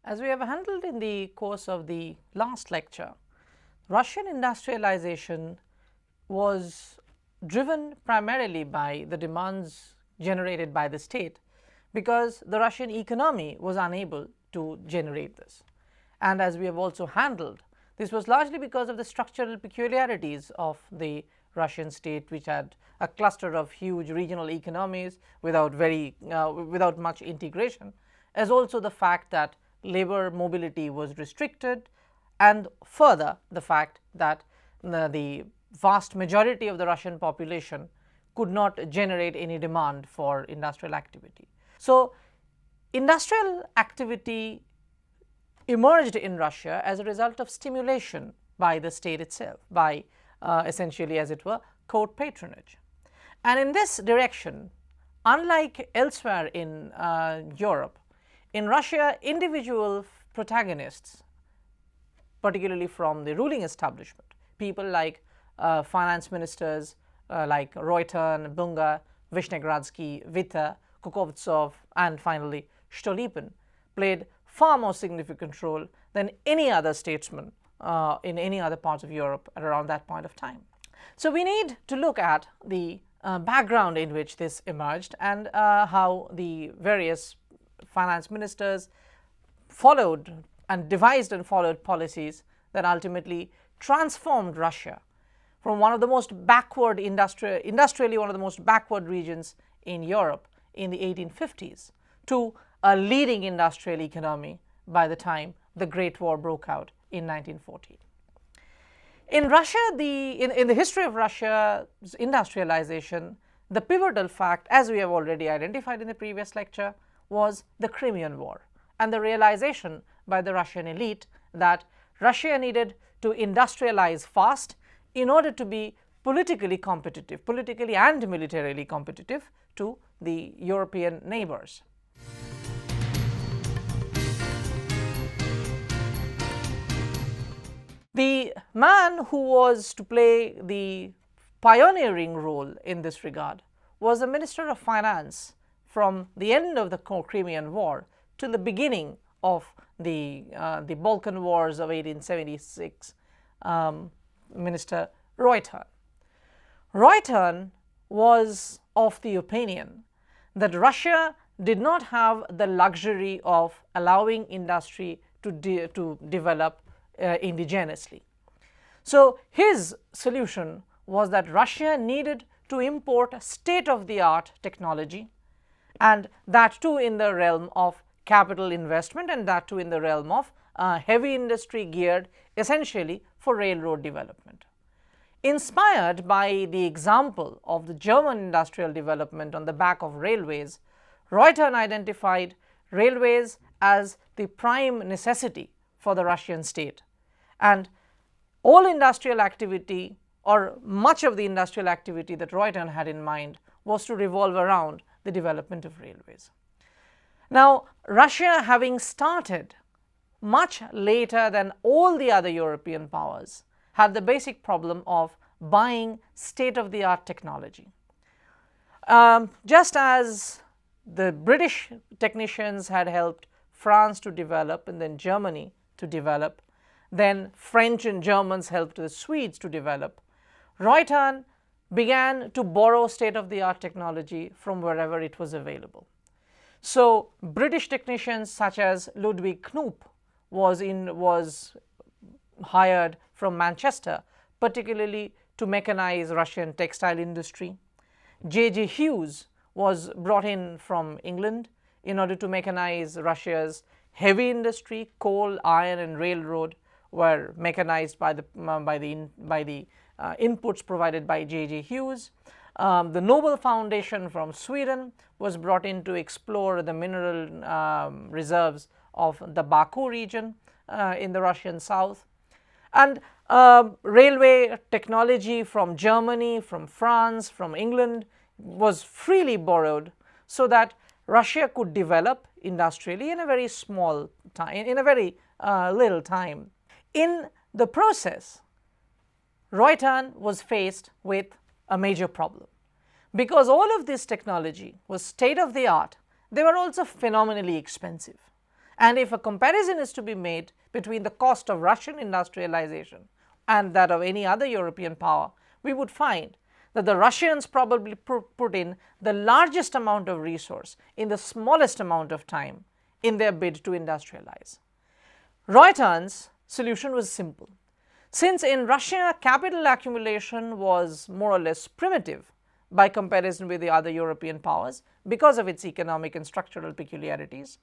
As we have handled in the course of the last lecture, Russian industrialization was driven primarily by the demands generated by the state because the Russian economy was unable to generate this. And as we have also handled, this was largely because of the structural peculiarities of the Russian state, which had a cluster of huge regional economies without much integration, as also the fact that labor mobility was restricted, and further the fact that the vast majority of the Russian population could not generate any demand for industrial activity. So, industrial activity emerged in Russia as a result of stimulation by the state itself, by essentially, as it were, court patronage. And in this direction, unlike elsewhere in Europe, in Russia, individual protagonists, particularly from the ruling establishment, people like finance ministers like Reuter, Bunga, Vishnegradsky, Witte, Kukovtsov, and finally Stolypin, played far more significant role than any other statesman in any other parts of Europe at around that point of time. So, we need to look at the background in which this emerged and how the various finance ministers followed and devised and followed policies that ultimately transformed Russia from one of the most backward industrially one of the most backward regions in Europe in the 1850s to a leading industrial economy by the time the Great War broke out in 1914. In Russia, in the history of Russia's industrialization, the pivotal fact, as we have already identified in the previous lecture, was the Crimean War and the realization by the Russian elite that Russia needed to industrialize fast in order to be politically competitive, politically and militarily competitive to the European neighbors. The man who was to play the pioneering role in this regard was the Minister of Finance from the end of the Crimean War to the beginning of the Balkan Wars of 1876, Minister Reuter. Reuter was of the opinion that Russia did not have the luxury of allowing industry to develop indigenously. So, his solution was that Russia needed to import state-of-the-art technology, and that too in the realm of capital investment, and that too in the realm of heavy industry geared essentially for railroad development. Inspired by the example of the German industrial development on the back of railways, Reuter identified railways as the prime necessity for the Russian state, and all industrial activity, or much of the industrial activity that Reuter had in mind, was to revolve around the development of railways. Now, Russia, having started much later than all the other European powers, had the basic problem of buying state-of-the-art technology. Just as the British technicians had helped France to develop and then Germany to develop, then French and Germans helped the Swedes to develop, Reuter began to borrow state-of-the-art technology from wherever it was available. So, British technicians such as Ludwig Knupp was hired from Manchester, particularly to mechanize Russian textile industry. J.J. Hughes was brought in from England in order to mechanize Russia's heavy industry. Coal, iron, and railroad were mechanized by the inputs provided by J.J. Hughes. The Nobel Foundation from Sweden was brought in to explore the mineral reserves of the Baku region in the Russian south. And railway technology from Germany, from France, from England was freely borrowed so that Russia could develop industrially in a very small time, in a very little time. In the process, Reuter was faced with a major problem. Because all of this technology was state of the art, they were also phenomenally expensive. And if a comparison is to be made between the cost of Russian industrialization and that of any other European power, we would find that the Russians probably put in the largest amount of resource in the smallest amount of time in their bid to industrialize. Reuter's solution was simple. Since in Russia capital accumulation was more or less primitive by comparison with the other European powers because of its economic and structural peculiarities,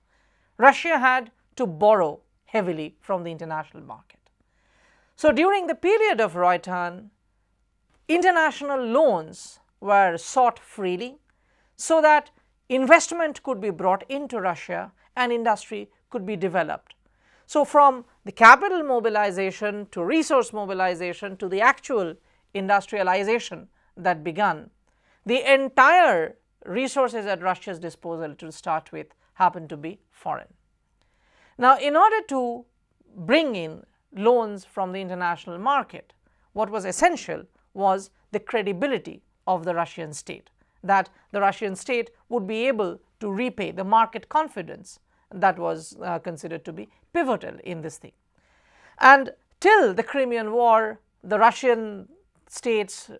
Russia had to borrow heavily from the international market. So during the period of Reuter, international loans were sought freely so that investment could be brought into Russia and industry could be developed. So from the capital mobilization to resource mobilization to the actual industrialization that began, the entire resources at Russia's disposal to start with happened to be foreign. Now, in order to bring in loans from the international market, what was essential was the credibility of the Russian state, that the Russian state would be able to repay the market confidence that was considered to be pivotal in this thing. And till the Crimean War, the Russian state's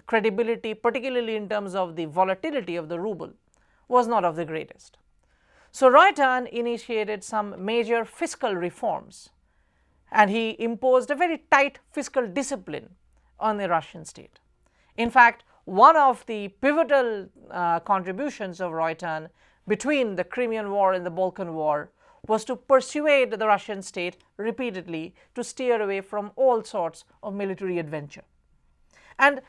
credibility, particularly in terms of the volatility of the ruble, was not of the greatest. So Reuter initiated some major fiscal reforms, and he imposed a very tight fiscal discipline on the Russian state. In fact, one of the pivotal contributions of Reuter between the Crimean War and the Balkan War was to persuade the Russian state repeatedly to steer away from all sorts of military adventure. And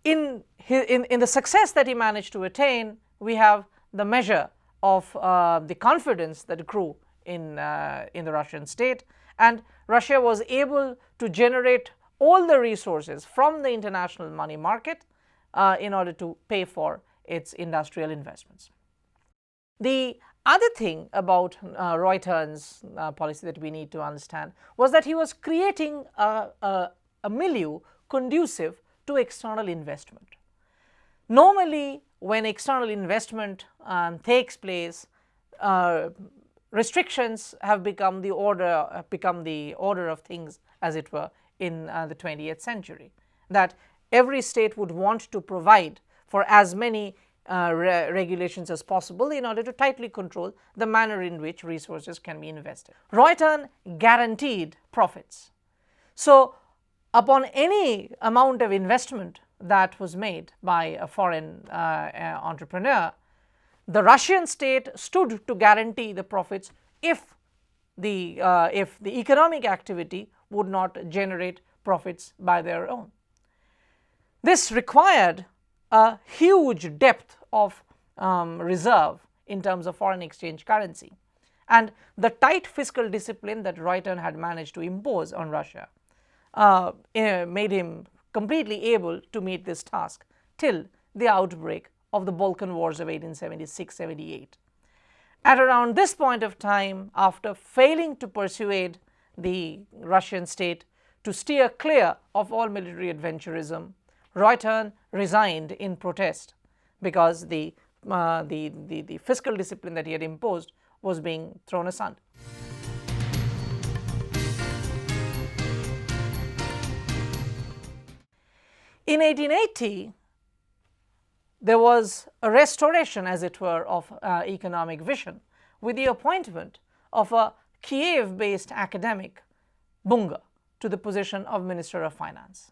in the success that he managed to attain, we have the measure of the confidence that grew in the Russian state, and Russia was able to generate all the resources from the international money market in order to pay for its industrial investments. The other thing about Reuter's policy that we need to understand was that he was creating a milieu conducive to external investment. Normally, when external investment takes place, restrictions have become the order of things, as it were, in the 20th century. That every state would want to provide for as many regulations as possible in order to tightly control the manner in which resources can be invested. Reuter guaranteed profits. So, upon any amount of investment that was made by a foreign entrepreneur, the Russian state stood to guarantee the profits if the economic activity would not generate profits by their own. This required a huge depth of reserve in terms of foreign exchange currency, and the tight fiscal discipline that Reuter had managed to impose on Russia made him completely able to meet this task till the outbreak of the Balkan Wars of 1876-78. At around this point of time, after failing to persuade the Russian state to steer clear of all military adventurism, Reuter resigned in protest because the fiscal discipline that he had imposed was being thrown asunder. In 1880, there was a restoration, as it were, of economic vision with the appointment of a Kiev-based academic, Bunga, to the position of Minister of Finance.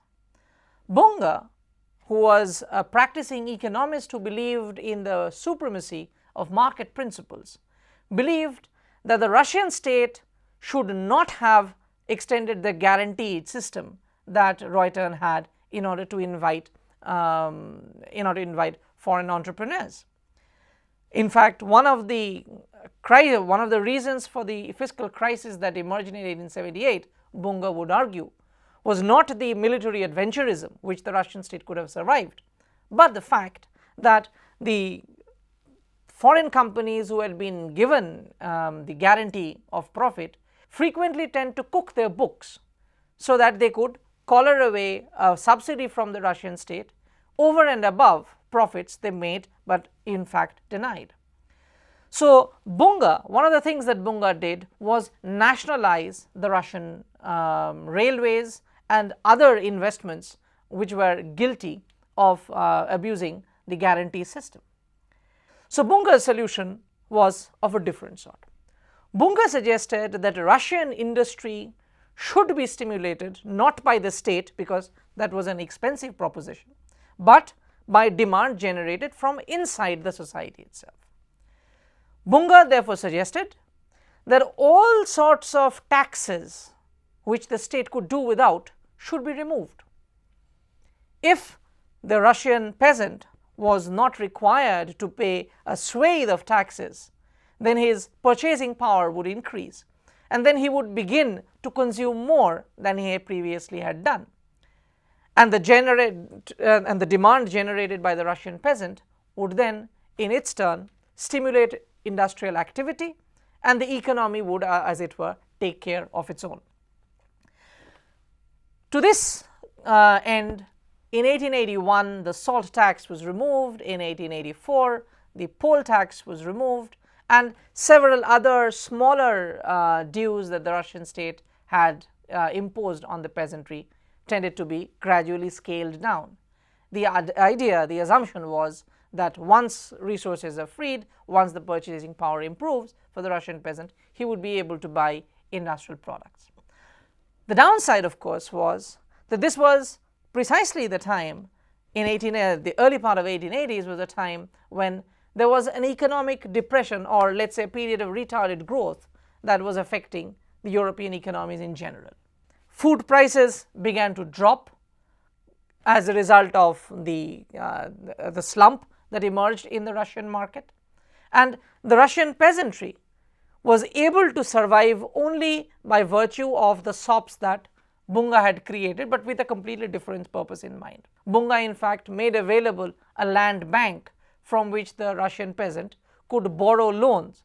Bunga, who was a practicing economist who believed in the supremacy of market principles, believed that the Russian state should not have extended the guaranteed system that Reuter had in order to invite foreign entrepreneurs. In fact, one of the reasons for the fiscal crisis that emerged in 1878, Bunga would argue, was not the military adventurism which the Russian state could have survived, but the fact that the foreign companies who had been given the guarantee of profit frequently tend to cook their books so that they could collar away a subsidy from the Russian state over and above profits they made but in fact denied. So Bunga, one of the things that Bunga did was nationalize the Russian railways and other investments which were guilty of abusing the guarantee system. So Bunga's solution was of a different sort. Bunga suggested that Russian industry should be stimulated not by the state, because that was an expensive proposition, but by demand generated from inside the society itself. Bunga therefore suggested that all sorts of taxes which the state could do without should be removed. If the Russian peasant was not required to pay a swathe of taxes, then his purchasing power would increase, and then he would begin to consume more than he previously had done. And the demand generated by the Russian peasant would then, in its turn, stimulate industrial activity, and the economy would, as it were, take care of its own. To this end, in 1881, the salt tax was removed. In 1884, the poll tax was removed, and several other smaller dues that the Russian state had imposed on the peasantry tended to be gradually scaled down. The idea, the assumption was that once resources are freed, once the purchasing power improves for the Russian peasant, he would be able to buy industrial products. The downside, of course, was that this was precisely the time in the early part of 1880s was a time when there was an economic depression, or let's say a period of retarded growth, that was affecting the European economies in general. Food prices began to drop as a result of the slump that emerged in the Russian market, and the Russian peasantry was able to survive only by virtue of the sops that Bunga had created, but with a completely different purpose in mind. Bunga, in fact, made available a land bank from which the Russian peasant could borrow loans,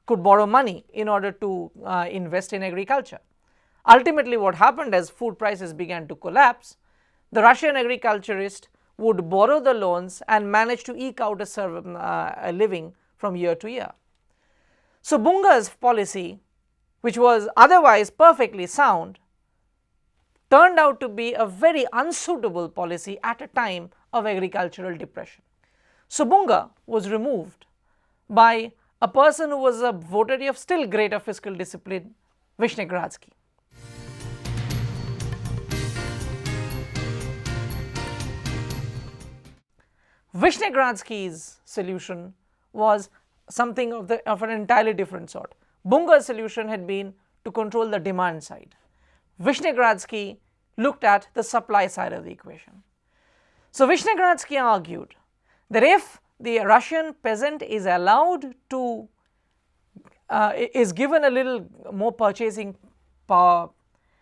could borrow money in order to invest in agriculture. Ultimately, what happened as food prices began to collapse, the Russian agriculturist would borrow the loans and manage to eke out a living from year to year. So Bunga's policy, which was otherwise perfectly sound, turned out to be a very unsuitable policy at a time of agricultural depression. So Bunga was removed by a person who was a votary of still greater fiscal discipline, Vishnegradsky. Vishnegradsky's solution was something of an entirely different sort. Bunga's solution had been to control the demand side. Vishnegradsky looked at the supply side of the equation. So Vishnegradsky argued that if the Russian peasant is allowed to, is given a little more purchasing power,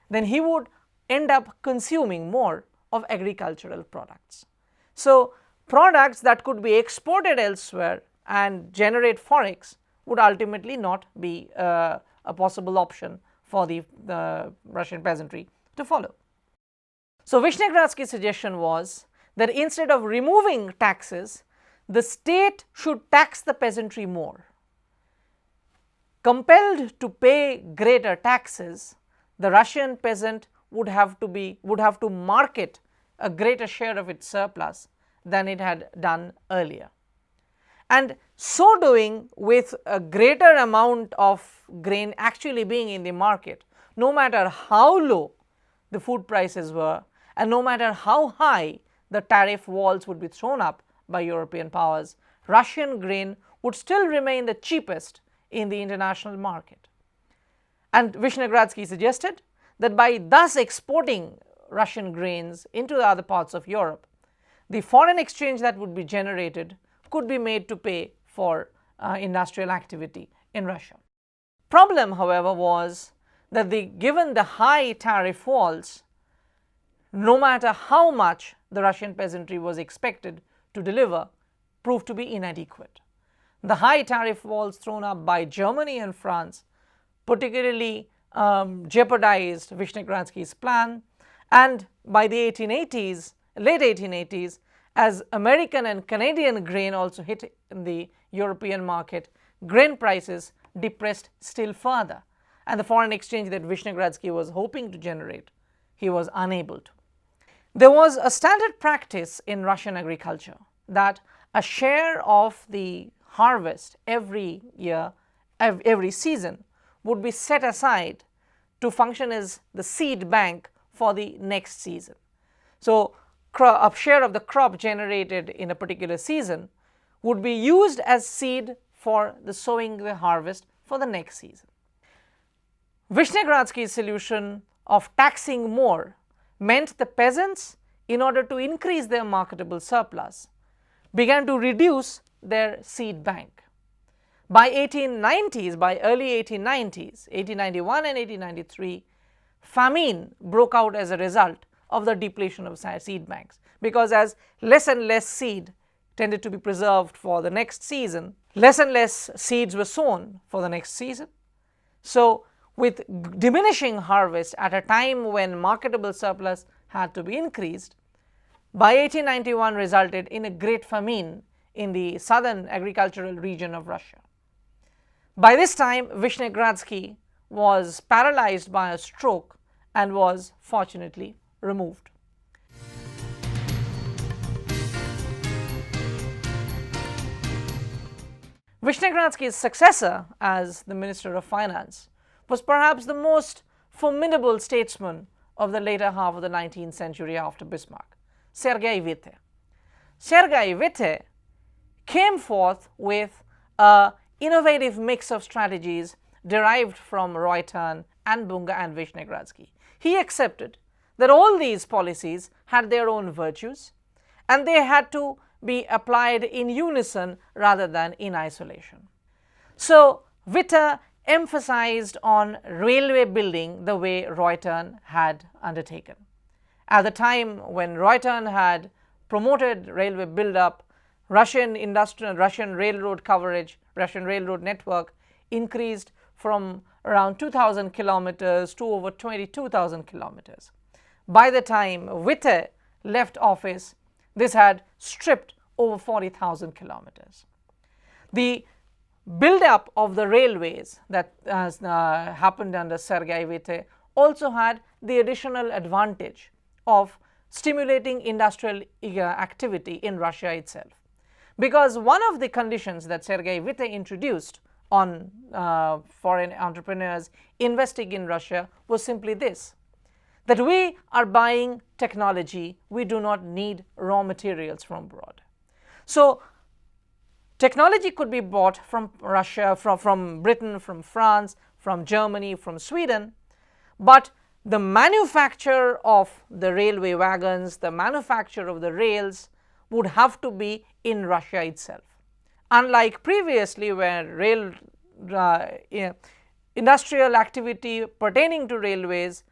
then he would end up consuming more of agricultural products. So products that could be exported elsewhere and generate forex would ultimately not be a possible option for the Russian peasantry to follow. So Vishnegradsky's suggestion was that instead of removing taxes, the state should tax the peasantry more. Compelled to pay greater taxes, the Russian peasant would have to market a greater share of its surplus than it had done earlier. And so doing, with a greater amount of grain actually being in the market, no matter how low the food prices were and no matter how high the tariff walls would be thrown up by European powers, Russian grain would still remain the cheapest in the international market. And Vishnegradsky suggested that by thus exporting Russian grains into the other parts of Europe, the foreign exchange that would be generated could be made to pay for industrial activity in Russia. Problem, however, was that given the high tariff walls, no matter how much the Russian peasantry was expected to deliver, proved to be inadequate. The high tariff walls thrown up by Germany and France particularly jeopardized Vishnegradsky's plan, and by the 1880s, late 1880s, as American and Canadian grain also hit in the European market, grain prices depressed still further, and the foreign exchange that Vishnegradsky was hoping to generate, he was unable to. There was a standard practice in Russian agriculture that a share of the harvest every year, every season, would be set aside to function as the seed bank for the next season. So, a share of the crop generated in a particular season would be used as seed for the sowing the harvest for the next season. Vishnegradsky's solution of taxing more meant the peasants, in order to increase their marketable surplus, began to reduce their seed bank. By 1890s, by early 1890s, 1891 and 1893, famine broke out as a result of the depletion of seed banks, because as less and less seed tended to be preserved for the next season, less and less seeds were sown for the next season. So, with diminishing harvest at a time when marketable surplus had to be increased, by 1891 resulted in a great famine in the southern agricultural region of Russia. By this time, Vishnegradsky was paralyzed by a stroke and was fortunately removed. Vishnegradsky's successor as the Minister of Finance was perhaps the most formidable statesman of the later half of the 19th century after Bismarck, Sergei Witte. Sergei Witte came forth with an innovative mix of strategies derived from Reuter and Bunga and Vishnegradsky. He accepted that all these policies had their own virtues and they had to be applied in unison rather than in isolation. So, Witte emphasized on railway building the way Reuter had undertaken. At the time when Reuter had promoted railway build-up, Russian railroad coverage, Russian railroad network increased from around 2,000 kilometers to over 22,000 kilometers. By the time Witte left office, this had stripped over 40,000 kilometers. The build-up of the railways that has happened under Sergei Witte also had the additional advantage of stimulating industrial activity in Russia itself. Because one of the conditions that Sergei Witte introduced on foreign entrepreneurs investing in Russia was simply this, that we are buying technology, we do not need raw materials from abroad. So, technology could be bought from Russia, from Britain, from France, from Germany, from Sweden, but the manufacture of the railway wagons, the manufacture of the rails would have to be in Russia itself. Unlike previously where industrial activity pertaining to railways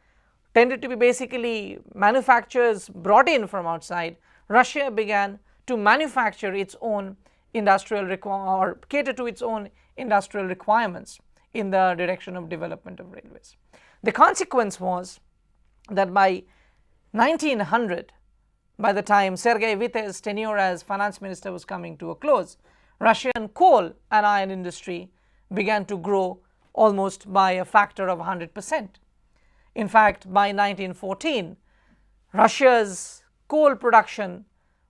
tended to be basically manufacturers brought in from outside, Russia began to manufacture its own industrial or cater to its own industrial requirements in the direction of development of railways. The consequence was that by 1900, by the time Sergei Witte's tenure as finance minister was coming to a close, Russian coal and iron industry began to grow almost by a factor of 100%. In fact, by 1914, Russia's coal production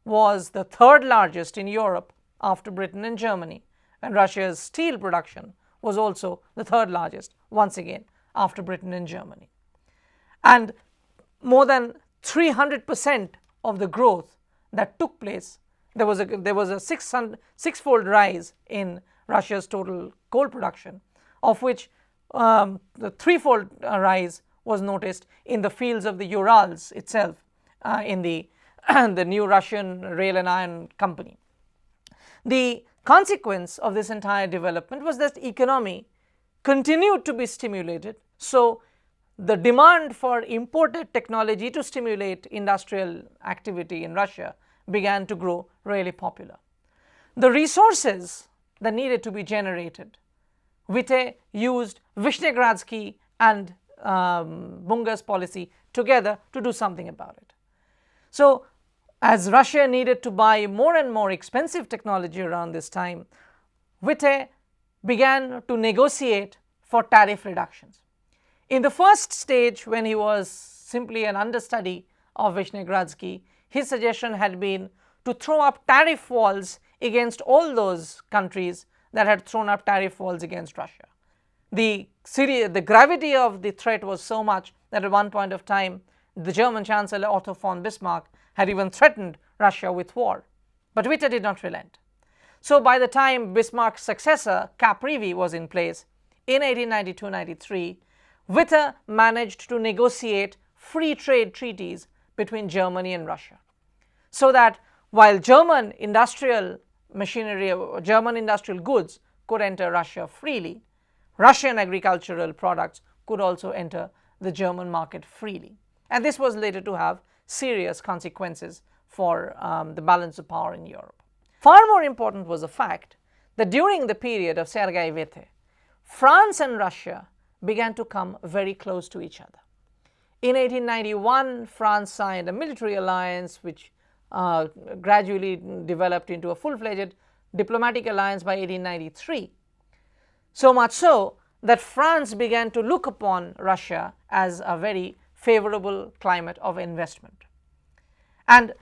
was the third largest in Europe after Britain and Germany, and Russia's steel production was also the third largest, once again, after Britain and Germany. And more than 300% of the growth that took place, there was a six-fold rise in Russia's total coal production, of which the threefold rise was noticed in the fields of the Urals itself, in the new Russian Rail and Iron Company. The consequence of this entire development was that the economy continued to be stimulated. So, the demand for imported technology to stimulate industrial activity in Russia began to grow really popular. The resources that needed to be generated, Witte used Vishnegradsky and Bunga's policy together to do something about it. So, as Russia needed to buy more and more expensive technology around this time, Witte began to negotiate for tariff reductions. In the first stage, when he was simply an understudy of Vyshnegradsky, his suggestion had been to throw up tariff walls against all those countries that had thrown up tariff walls against Russia. The gravity of the threat was so much that at one point of time, the German Chancellor Otto von Bismarck had even threatened Russia with war. But Witte did not relent. So by the time Bismarck's successor, Caprivi, was in place in 1892-93, Witte managed to negotiate free trade treaties between Germany and Russia, so that while German industrial machinery, German industrial goods could enter Russia freely, Russian agricultural products could also enter the German market freely. And this was later to have serious consequences for the balance of power in Europe. Far more important was the fact that during the period of Sergei Witte, France and Russia began to come very close to each other. In 1891, France signed a military alliance which gradually developed into a full-fledged diplomatic alliance by 1893. So much so that France began to look upon Russia as a very favorable climate of investment. And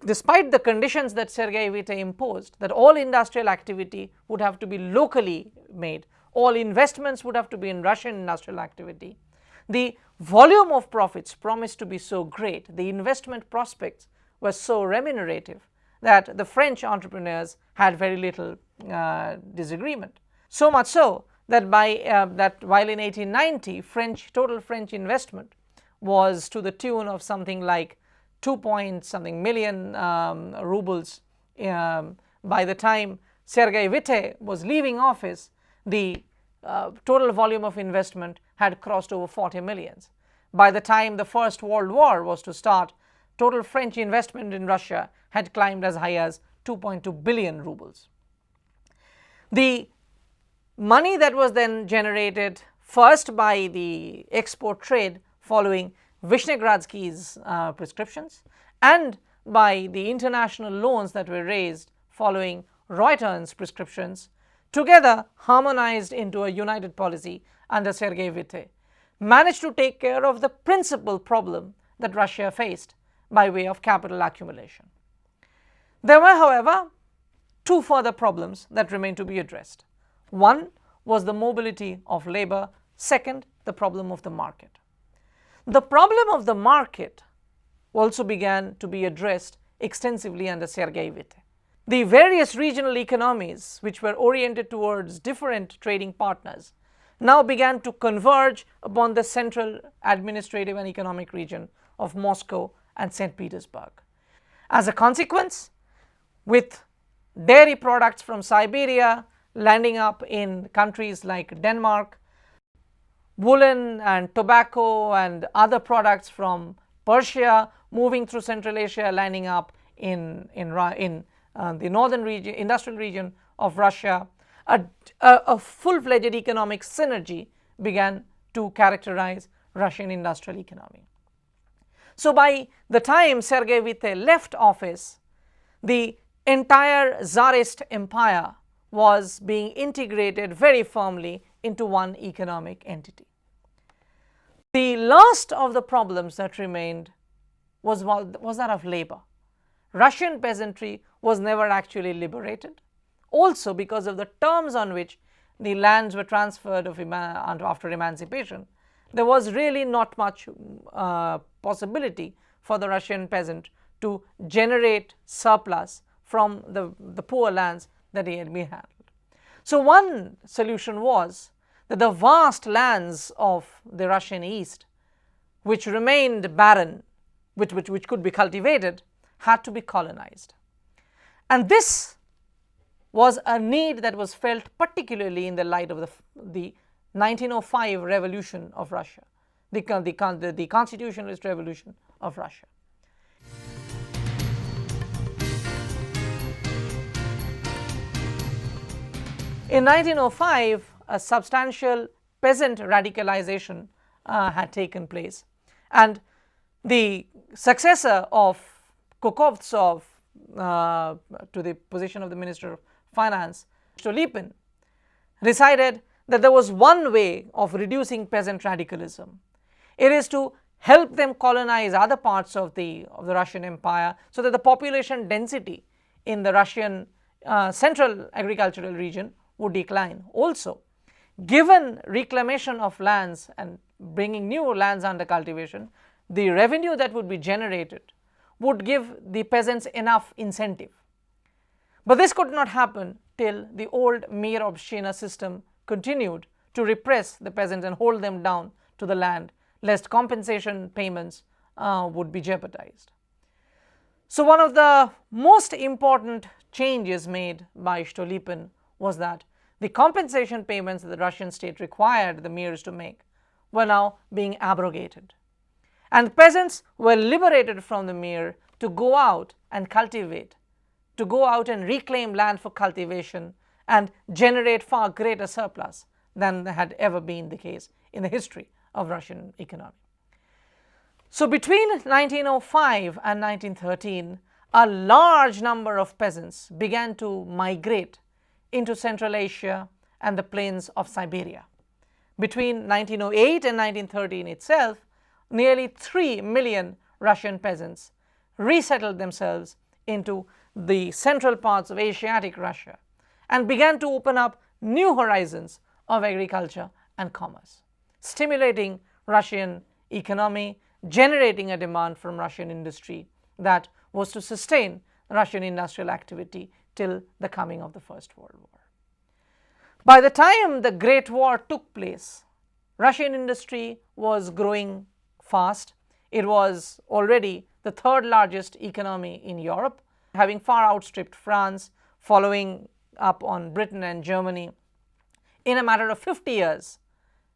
despite the conditions that Sergei Witte imposed, that all industrial activity would have to be locally made, all investments would have to be in Russian industrial activity, the volume of profits promised to be so great, the investment prospects were so remunerative that the French entrepreneurs had very little disagreement. So much so that while in 1890 total French investment was to the tune of something like 2 million rubles, by the time Sergei Witte was leaving office, the total volume of investment had crossed over 40 millions. By the time the First World War was to start, total French investment in Russia had climbed as high as 2.2 billion rubles. The money that was then generated first by the export trade following Vyshnegradsky's prescriptions and by the international loans that were raised following Reutern's prescriptions, together harmonized into a united policy under Sergei Witte, managed to take care of the principal problem that Russia faced by way of capital accumulation. There were, however, two further problems that remained to be addressed. One was the mobility of labor, second, the problem of the market. The problem of the market also began to be addressed extensively under Sergei Witte. The various regional economies, which were oriented towards different trading partners, now began to converge upon the central administrative and economic region of Moscow and St. Petersburg. As a consequence, with dairy products from Siberia landing up in countries like Denmark, woolen and tobacco and other products from Persia moving through Central Asia, landing up in the northern region, industrial region of Russia, a full-fledged economic synergy began to characterize Russian industrial economy. So by the time Sergei Witte left office, the entire Tsarist empire was being integrated very firmly into one economic entity. The last of the problems that remained was that of labor. Russian peasantry was never actually liberated, also because of the terms on which the lands were transferred after emancipation. There was really not much possibility for the Russian peasant to generate surplus from the poor lands that he had been handled. So one solution was that the vast lands of the Russian East, which remained barren, which could be cultivated, had to be colonized. And this was a need that was felt particularly in the light of the 1905 revolution of Russia, the constitutionalist revolution of Russia. In 1905, a substantial peasant radicalization had taken place, and the successor of Kokovtsov to the position of the Minister of Finance, Stolypin, decided that there was one way of reducing peasant radicalism. It is to help them colonize other parts of the Russian Empire so that the population density in the Russian central agricultural region would decline. Also, given reclamation of lands and bringing new lands under cultivation, the revenue that would be generated would give the peasants enough incentive. But this could not happen till the old Mir Obshchina system continued to repress the peasants and hold them down to the land, lest compensation payments would be jeopardized. So one of the most important changes made by Stolypin was that the compensation payments that the Russian state required the Mirs to make were now being abrogated. And peasants were liberated from the Mir to go out and cultivate, to go out and reclaim land for cultivation and generate far greater surplus than had ever been the case in the history of Russian economy. So between 1905 and 1913, a large number of peasants began to migrate into Central Asia and the plains of Siberia. Between 1908 and 1913 itself, nearly 3 million Russian peasants resettled themselves into the central parts of Asiatic Russia and began to open up new horizons of agriculture and commerce, stimulating Russian economy, generating a demand from Russian industry that was to sustain Russian industrial activity till the coming of the First World War. By the time the Great War took place, Russian industry was growing fast. It was already the third largest economy in Europe, having far outstripped France, following up on Britain and Germany. In a matter of 50 years,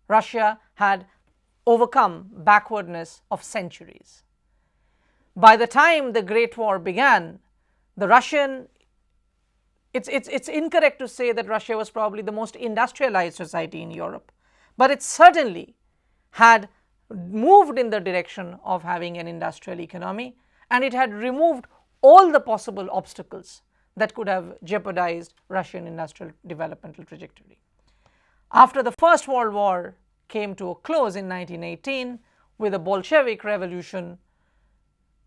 Russia had overcome backwardness of centuries. By the time the Great War began, the Russian, it's incorrect to say that Russia was probably the most industrialized society in Europe, but it certainly had moved in the direction of having an industrial economy, and it had removed all the possible obstacles that could have jeopardized Russian industrial developmental trajectory. After the First World War came to a close in 1918 with the Bolshevik Revolution,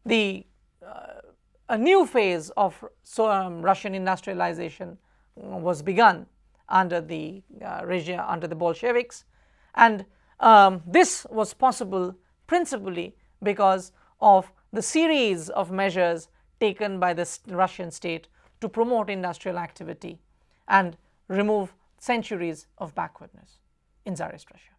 a new phase of Russian industrialization was begun under the Bolsheviks, and this was possible principally because of the series of measures taken by the Russian state to promote industrial activity and remove centuries of backwardness in Tsarist Russia.